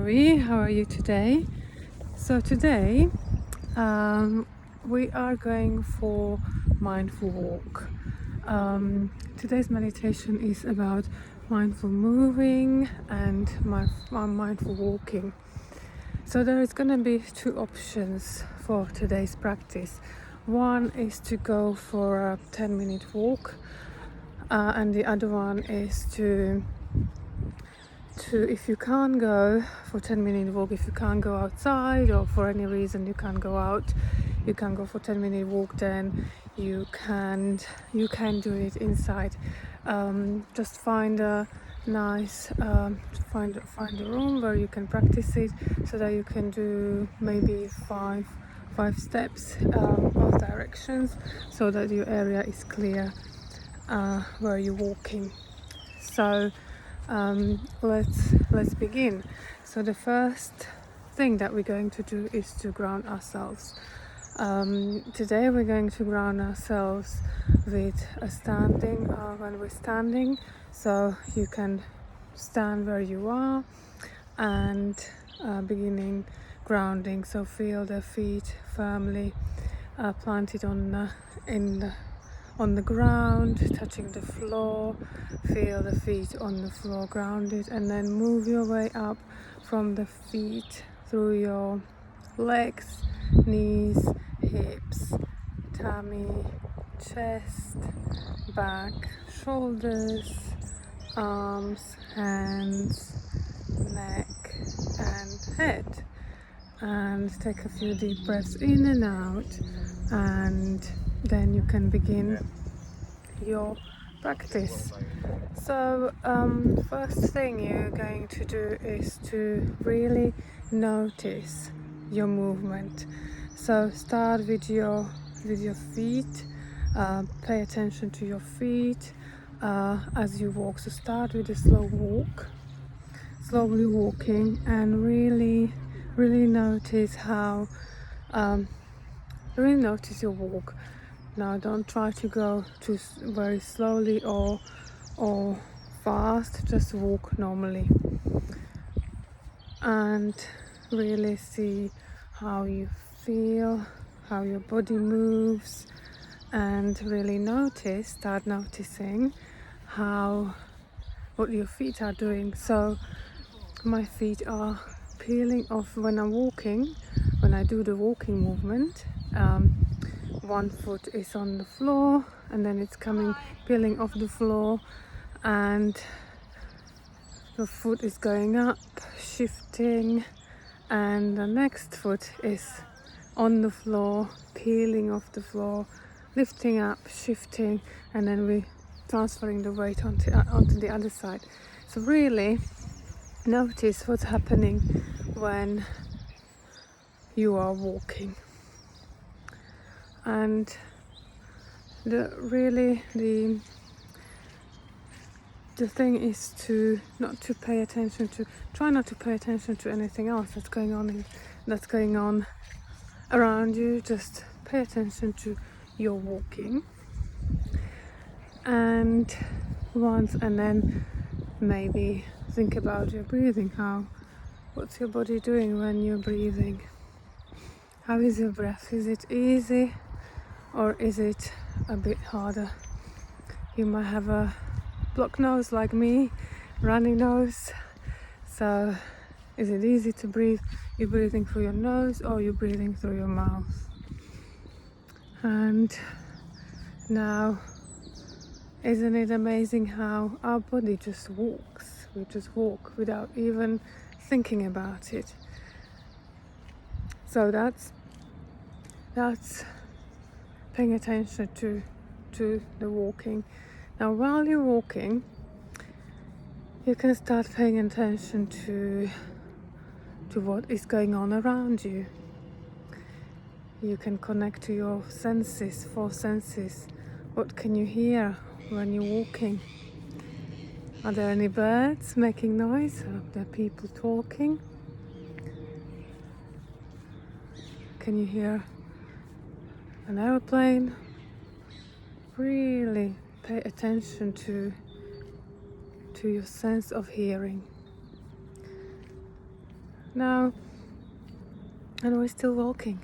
How are you today? So today we are going for mindful walk. Today's meditation is about mindful moving and mindful walking. So there is going to be two options for today's practice. One is to go for a 10-minute walk, and the other one is to if you can't go for 10-minute walk, if you can't go outside or for any reason you can't go out, you can go for 10-minute walk, then you can do it inside. Just find a nice find a room where you can practice it, so that you can do maybe five steps both directions, so that your area is clear where you're walking. So let's begin. So the first thing that we're going to do is to ground ourselves. Today we're going to ground ourselves with a standing, when we're standing, so you can stand where you are and beginning grounding. So feel the feet firmly planted on the ground, touching the floor. Feel the feet on the floor, grounded, and then move your way up from the feet through your legs, knees, hips, tummy, chest, back, shoulders, arms, hands, neck and head. And take a few deep breaths in and out, and then you can begin your practice. So first thing you're going to do is to really notice your movement. So start with your feet. Pay attention to your feet as you walk. So start with a slow walk, slowly walking, and really notice how really notice your walk. Now don't try to go too very slowly or fast, just walk normally, and really see how you feel, how your body moves, and really start noticing what your feet are doing. So my feet are peeling off when I'm walking. When I do the walking movement, one foot is on the floor and then it's peeling off the floor, and the foot is going up, shifting, and the next foot is on the floor, peeling off the floor, lifting up, shifting, and then we're transferring the weight onto the other side. So really notice what's happening when you are walking. And the thing is to try not to pay attention to anything else that's going on around you. Just pay attention to your walking, and then maybe think about your breathing. What's your body doing when you're breathing? How is your breath? Is it easy or is it a bit harder? You might have a blocked nose like me, runny nose. So is it easy to breathe? You're breathing through your nose or you're breathing through your mouth? And now, isn't it amazing how our body just walks? We just walk without even thinking about it. So that's paying attention to the walking. Now while you're walking, you can start paying attention to what is going on around you. You can connect to your senses, 4 senses. What can you hear when you're walking? Are there any birds making noise? Are there people talking? Can you hear an aeroplane? Really pay attention to your sense of hearing. Now, and we're still walking.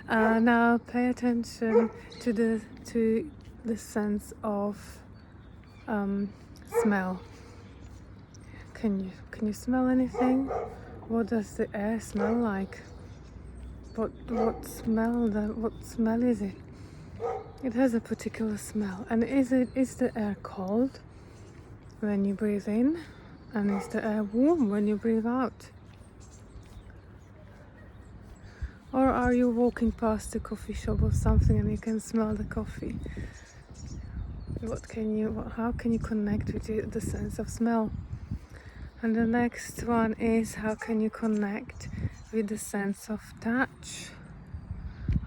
Now pay attention to the sense of smell. Can you smell anything? What does the air smell like? What smell is it? It has a particular smell. And is the air cold when you breathe in? And is the air warm when you breathe out? Or are you walking past a coffee shop or something and you can smell the coffee? How can you connect with the sense of smell? And the next one is, how can you connect with the sense of touch?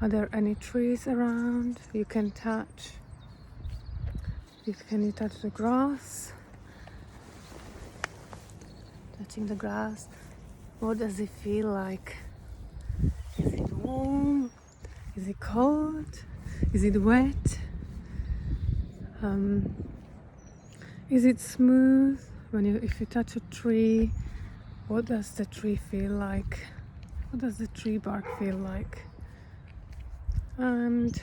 Are there any trees around you can touch? Can you touch the grass? Touching the grass, what does it feel like? Is it warm? Is it cold? Is it wet? Is it smooth? If you touch a tree, what does the tree feel like? What does the tree bark feel like? And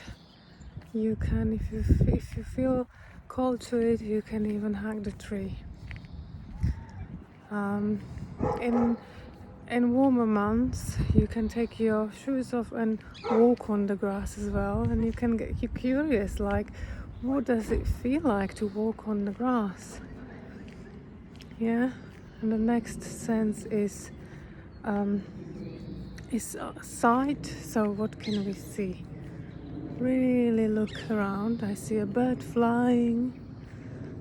you can, if you feel cold to it, you can even hug the tree. In warmer months, you can take your shoes off and walk on the grass as well, and you can get curious, like, what does it feel like to walk on the grass? Yeah. And the next sense is sight. So what can we see? Really look around. I see a bird flying.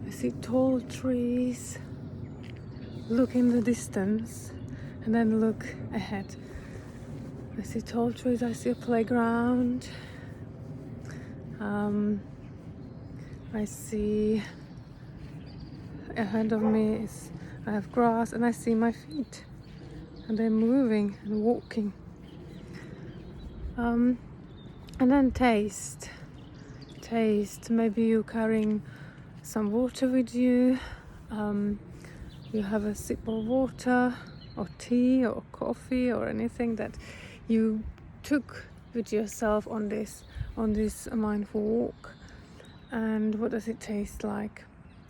I see tall trees. Look in the distance and then look ahead. I see tall trees. I see a playground. I see ahead of me I have grass, and I see my feet, and they're moving and walking. And then taste. Maybe you're carrying some water with you. You have a sip of water or tea or coffee or anything that you took with yourself on this mindful walk. And what does it taste like?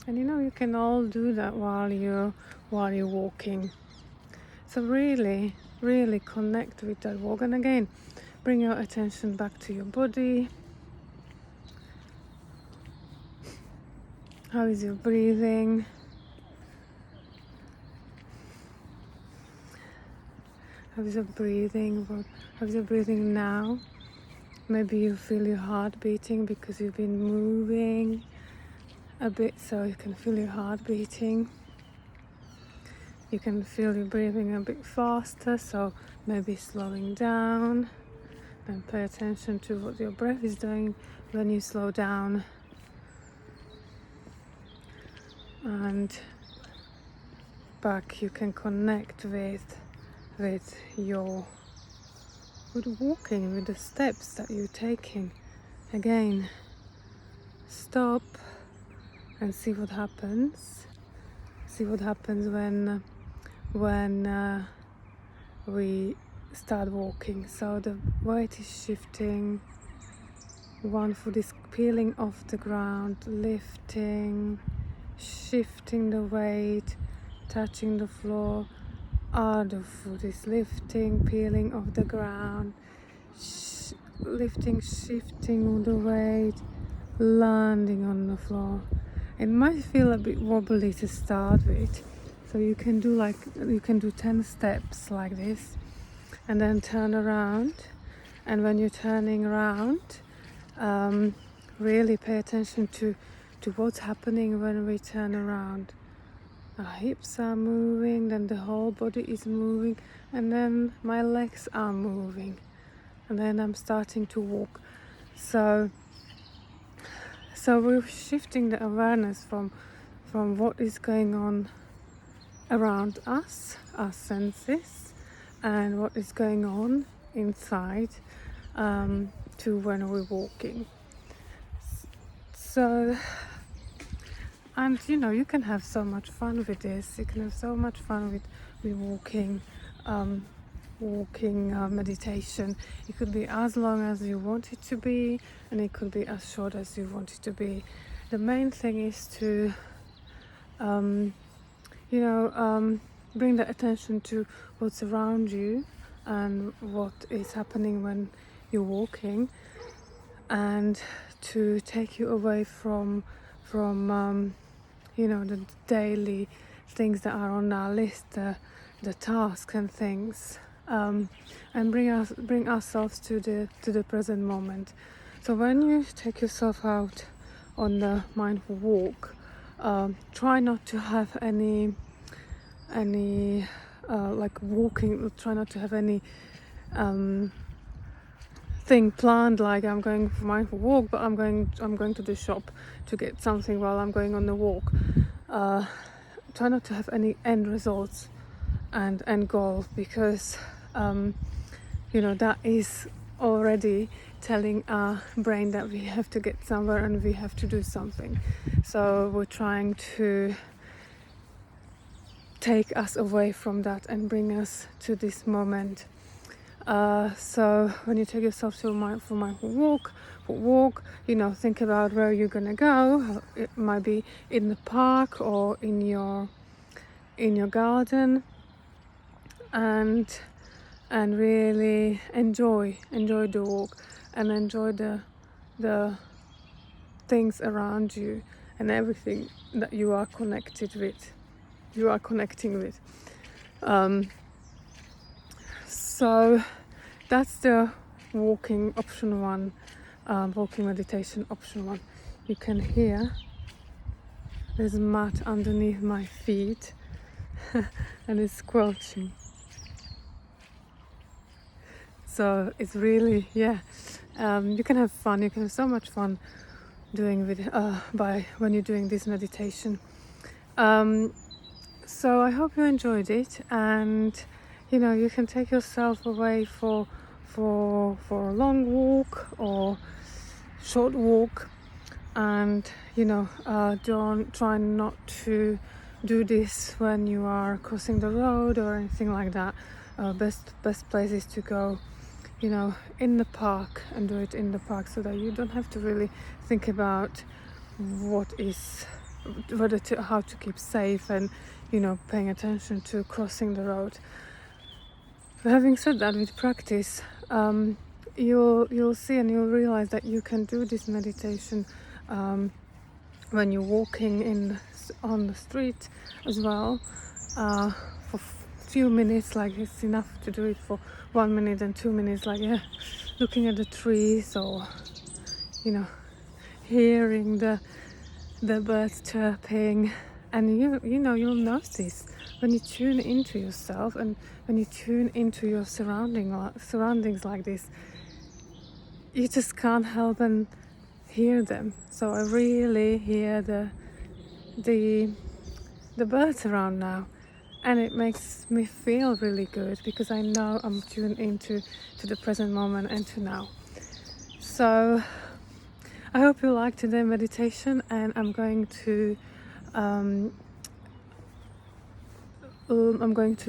And you can all do that while you're walking. So really, really connect with that walk. And again, bring your attention back to your body. How is your breathing? How is your breathing? How is your breathing now? Maybe you feel your heart beating because you've been moving a bit, so you can feel your heart beating. You can feel your breathing a bit faster, so maybe slowing down, and pay attention to what your breath is doing when you slow down. And back, you can connect with walking, with the steps that you're taking. Again, stop and see what happens. See what happens when we start walking. So the weight is shifting. One foot is peeling off the ground, lifting, shifting the weight, touching the floor. Other foot is lifting, peeling off the ground, lifting, shifting the weight, landing on the floor. It might feel a bit wobbly to start with, so you can do 10 steps like this, and then turn around. And when you're turning around, really pay attention to what's happening when we turn around. Our hips are moving, then the whole body is moving, and then my legs are moving, and then I'm starting to walk. So we're shifting the awareness from what is going on around us, our senses, and what is going on inside, to when we're walking. So, and you can have so much fun with this. You can have so much fun with walking. walking meditation. It could be as long as you want it to be, and it could be as short as you want it to be. The main thing is to bring the attention to what's around you and what is happening when you're walking, and to take you away from the daily things that are on our list, the tasks and things, and bring ourselves to the present moment. So when you take yourself out on the mindful walk, try not to have any like walking. Try not to have any thing planned, like I'm going for mindful walk, but I'm going to the shop to get something while I'm going on the walk. Try not to have any end results and end goal, because that is already telling our brain that we have to get somewhere and we have to do something. So we're trying to take us away from that and bring us to this moment. So when you take yourself to a mindful walk, think about where you're gonna go. It might be in the park or in your garden, and really enjoy the walk and enjoy the things around you and everything that you are connecting with. So that's the walking option 1, walking meditation option 1. You can hear there's mat underneath my feet and it's squelching. So it's really, you can have fun. You can have so much fun doing when you're doing this meditation. So I hope you enjoyed it, and you can take yourself away for a long walk or short walk, and don't try not to do this when you are crossing the road or anything like that. Best place is to go in the park, and do it in the park, so that you don't have to really think about how to keep safe and paying attention to crossing the road. But having said that, with practice, you'll see and you'll realize that you can do this meditation when you're walking on the street as well, for few minutes. Like, it's enough to do it for 1 minute and 2 minutes, like looking at the trees, or hearing the birds chirping. And you'll notice when you tune into yourself and when you tune into your surroundings like this, you just can't help and hear them. So I really hear the birds around now, and it makes me feel really good, because I know I'm tuned into the present moment and to now. So I hope you liked today's meditation, and I'm going to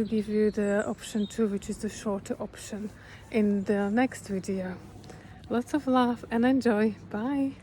give you the option 2, which is the shorter option, in the next video. Lots of love and enjoy. Bye.